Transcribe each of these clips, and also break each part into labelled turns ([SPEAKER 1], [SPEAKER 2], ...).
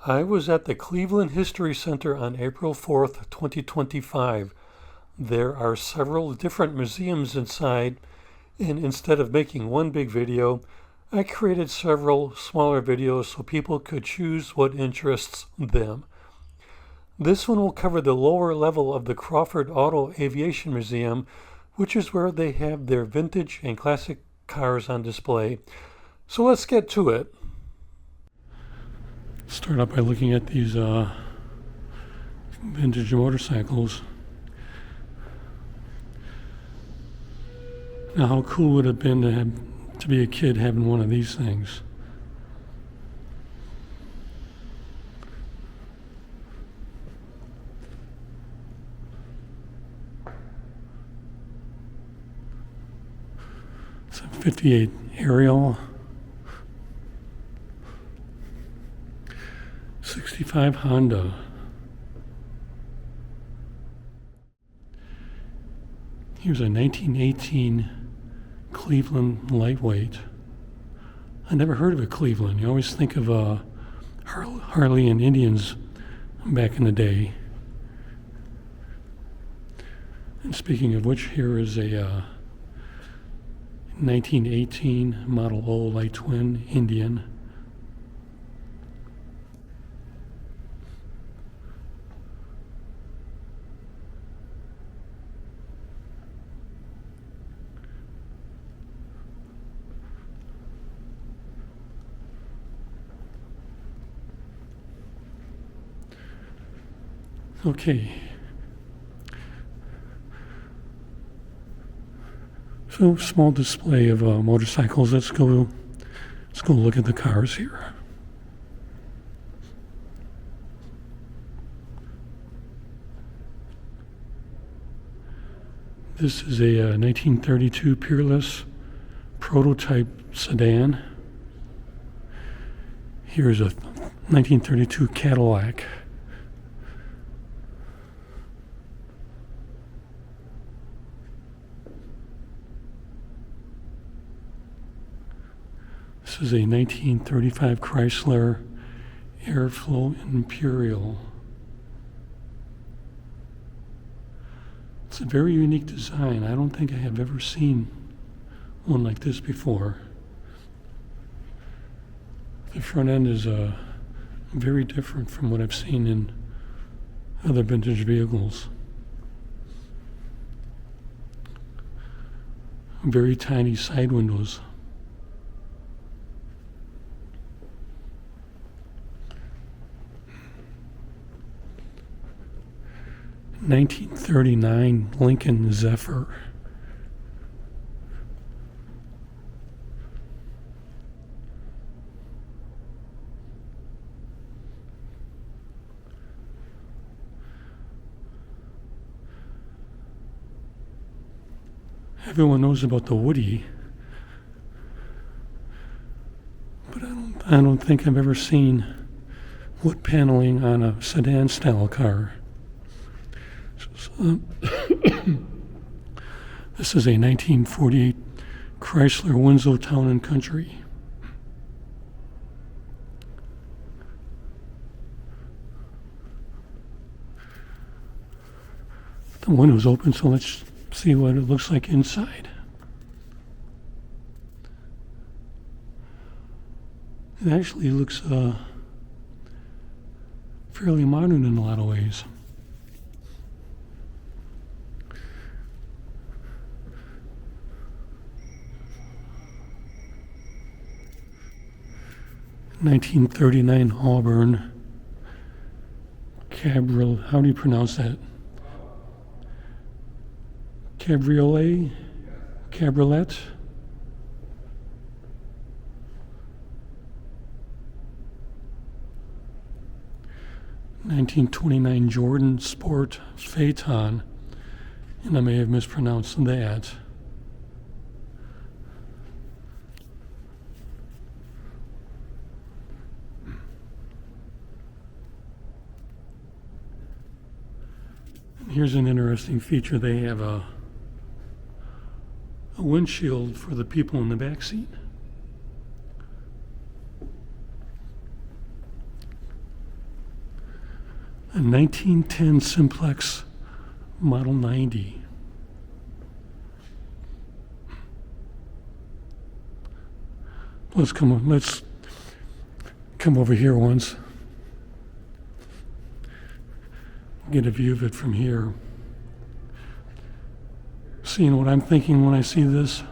[SPEAKER 1] I was at the Cleveland History Center on April 4th, 2025. There are several different museums inside, and instead of making one big video, I created several smaller videos so people could choose what interests them. This one will cover the lower level of the Crawford Auto Aviation Museum, which is where they have their vintage and classic cars on display. So let's get to it. Start out by looking at these vintage motorcycles. Now, how cool would it have been to be a kid having one of these things? It's a 58 Ariel. 65 Honda. Here's a 1918 Cleveland lightweight. I never heard of a Cleveland. You always think of Harley and Indians back in the day. And speaking of which, here is a 1918 Model O light twin Indian. Okay, so small display of motorcycles. Let's go look at the cars here. This is a 1932 Peerless prototype sedan. Here's a 1932 Cadillac. This is a 1935 Chrysler Airflow Imperial. It's a very unique design. I don't think I have ever seen one like this before. The front end is very different from what I've seen in other vintage vehicles. Very tiny side windows. 1939 Lincoln Zephyr. Everyone knows about the Woody, but I don't think I've ever seen wood paneling on a sedan style car. This is a 1948 Chrysler Winslow Town and Country. The window's open, so let's see what it looks like inside. It actually looks fairly modern in a lot of ways. (1939) Auburn Cabriolet. How do you pronounce that? Cabriolet? Cabriolet? (1929) Jordan Sport Phaeton, and I may have mispronounced that. Here's an interesting feature. They have a windshield for the people in the back seat. A 1910 Simplex Model 90. Let's come over here once. Get a view of it from here. Seeing what I'm thinking when I see this?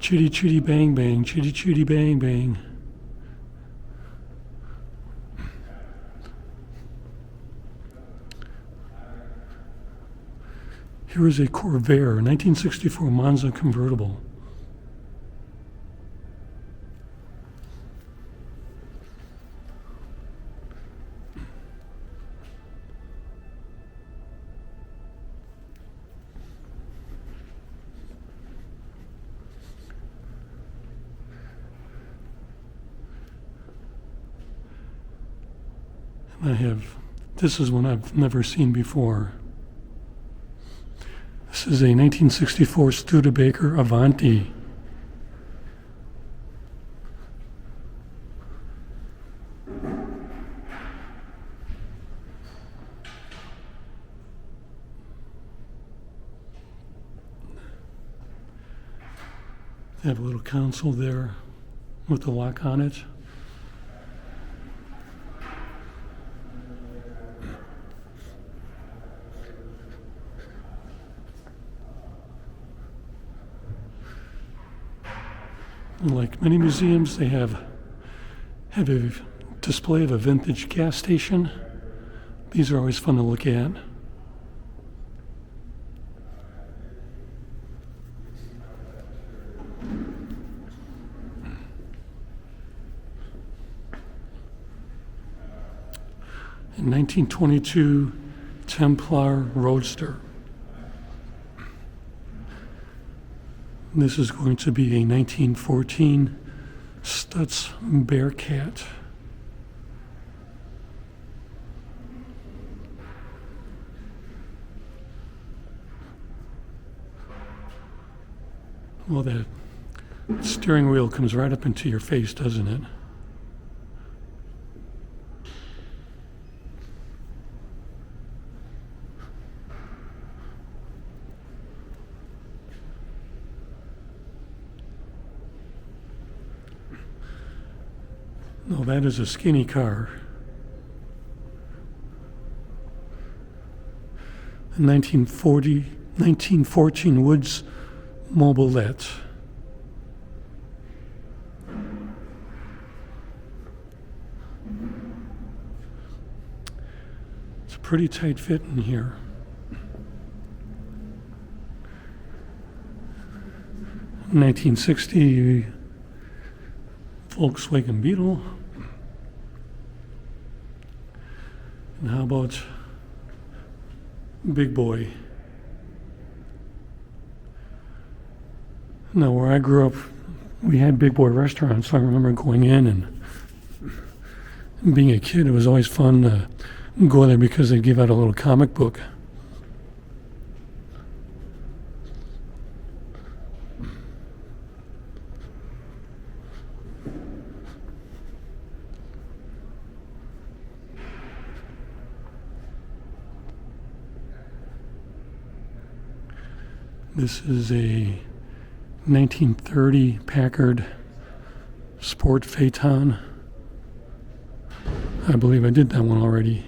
[SPEAKER 1] Chitty chitty bang bang, chitty chitty bang bang. Here is a Corvair, 1964 Monza convertible. This is one I've never seen before. This is a 1964 Studebaker Avanti. They have a little console there with the lock on it. Like many museums, they have a display of a vintage gas station. These are always fun to look at. In 1922 Templar Roadster. This is going to be a 1914 Stutz Bearcat. Well, that steering wheel comes right up into your face, doesn't it? No, that is a skinny car. A 1914 Woods Mobilette. It's a pretty tight fit in here. In 1960 Volkswagen Beetle. And how about Big Boy? Now, where I grew up, we had Big Boy restaurants, so I remember going in and being a kid, it was always fun to go there because they'd give out a little comic book. This is a 1930 Packard Sport Phaeton. I believe I did that one already.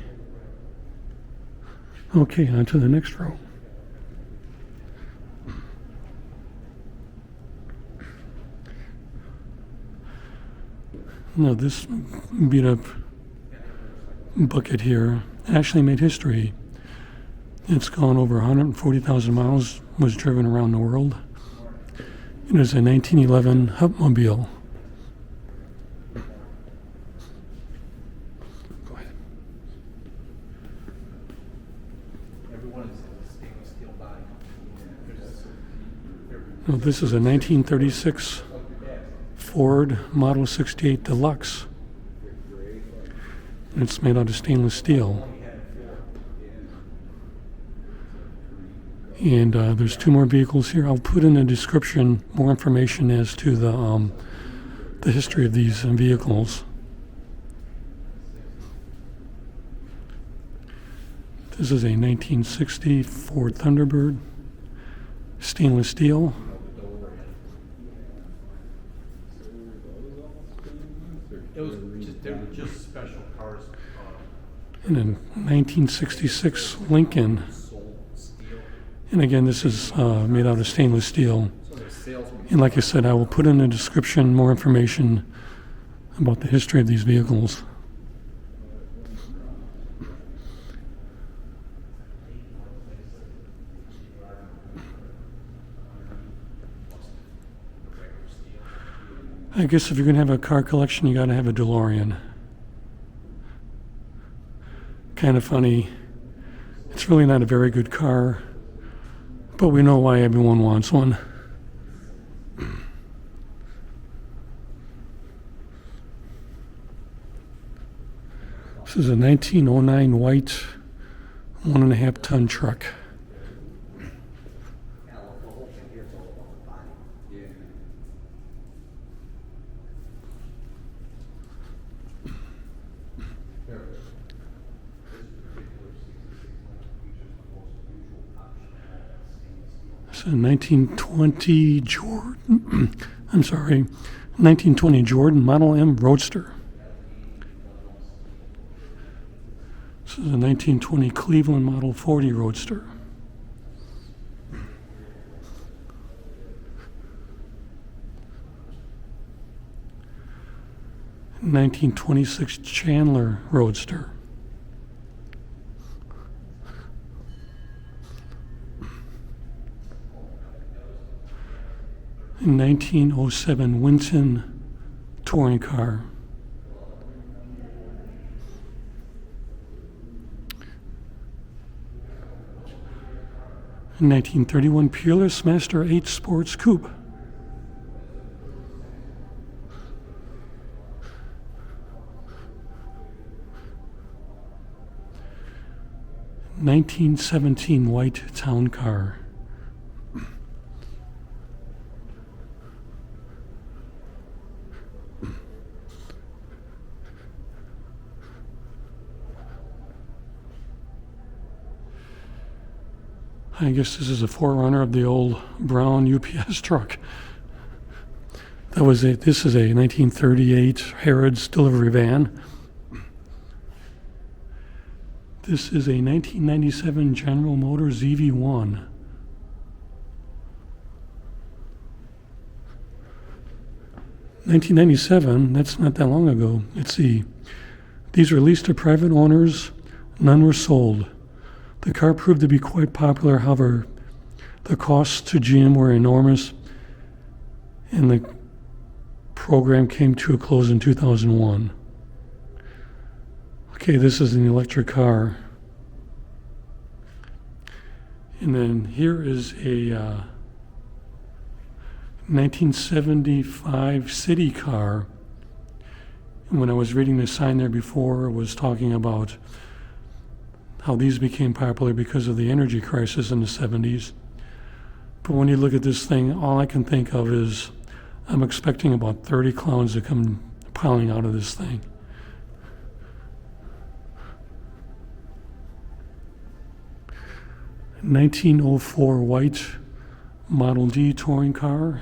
[SPEAKER 1] Okay, on to the next row. Now this beat up bucket here actually made history. It's gone over 140,000 miles, was driven around the world. It is a 1911 Hupmobile. Go ahead. Now, this is a 1936 Ford Model 68 Deluxe. It's made out of stainless steel. And there's two more vehicles here. I'll put in the description more information as to the history of these vehicles. This is a 1960 Ford Thunderbird, stainless steel.
[SPEAKER 2] They were just special cars.
[SPEAKER 1] And a 1966 Lincoln. And again, this is made out of stainless steel. And like I said, I will put in the description more information about the history of these vehicles. I guess if you're going to have a car collection, you got to have a DeLorean. Kind of funny. It's really not a very good car, but we know why everyone wants one. This is a 1909 white 1.5 ton truck. It's a 1920 Jordan, 1920 Jordan Model M Roadster. This is a 1920 Cleveland Model 40 Roadster. A 1926 Chandler Roadster. A 1907 Winton touring car. A 1931 Peerless Master 8 Sports Coupe. A 1917 White Town Car. I guess this is a forerunner of the old brown UPS truck. This is a 1938 Harrods delivery van. This is a 1997 General Motors EV1. $1997, that's not that long ago. Let's see. These were leased to private owners. None were sold. The car proved to be quite popular, however, the costs to GM were enormous, and the program came to a close in 2001. Okay, this is an electric car. And then here is a 1975 city car. And when I was reading the sign there before, it was talking about how these became popular because of the energy crisis in the 70s. But when you look at this thing, all I can think of is I'm expecting about 30 clowns to come piling out of this thing. A 1904 white Model D touring car.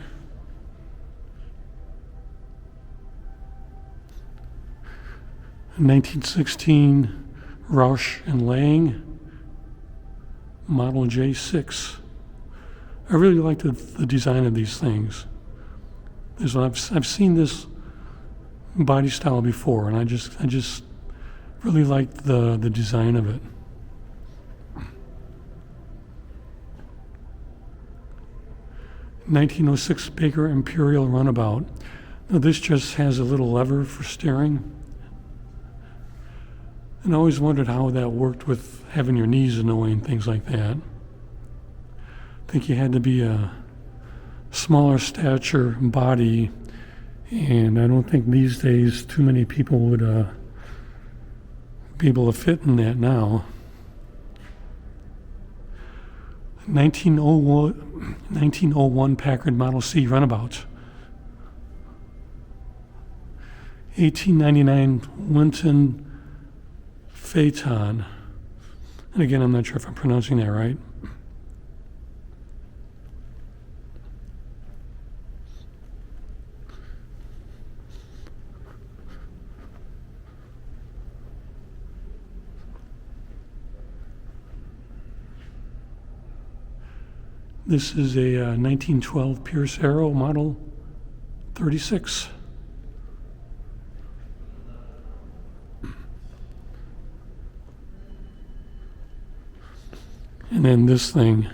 [SPEAKER 1] A 1916 Roush and Lang Model J6. I really like the design of these things. I've seen this body style before, and I just really like the design of it. (1906) Baker Imperial Runabout. Now this just has a little lever for steering. And I always wondered how that worked with having your knees in the way and things like that. I think you had to be a smaller stature body, and I don't think these days too many people would be able to fit in that now. 1901 Packard Model C Runabout. 1899 Winton Phaeton. And again, I'm not sure if I'm pronouncing that right. This is a 1912 Pierce Arrow Model 36. And then this thing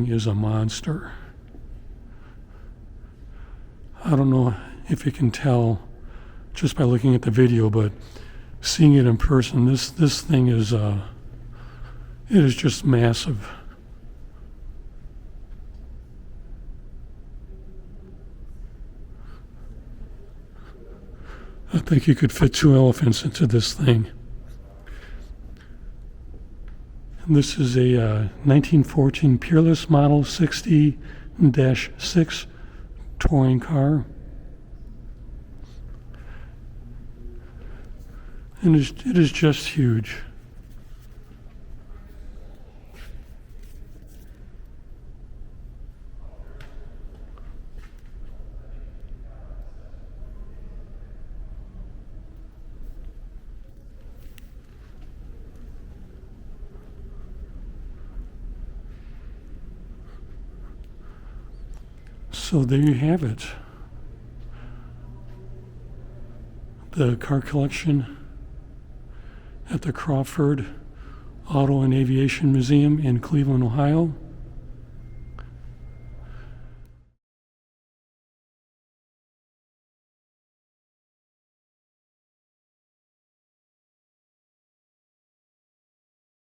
[SPEAKER 1] is a monster. I don't know if you can tell just by looking at the video, but seeing it in person, this thing is it is just massive. I think you could fit 2 elephants into this thing. And this is a 1914 Peerless Model 60-6 touring car. And it is just huge. So there you have it. The car collection at the Crawford Auto and Aviation Museum in Cleveland, Ohio.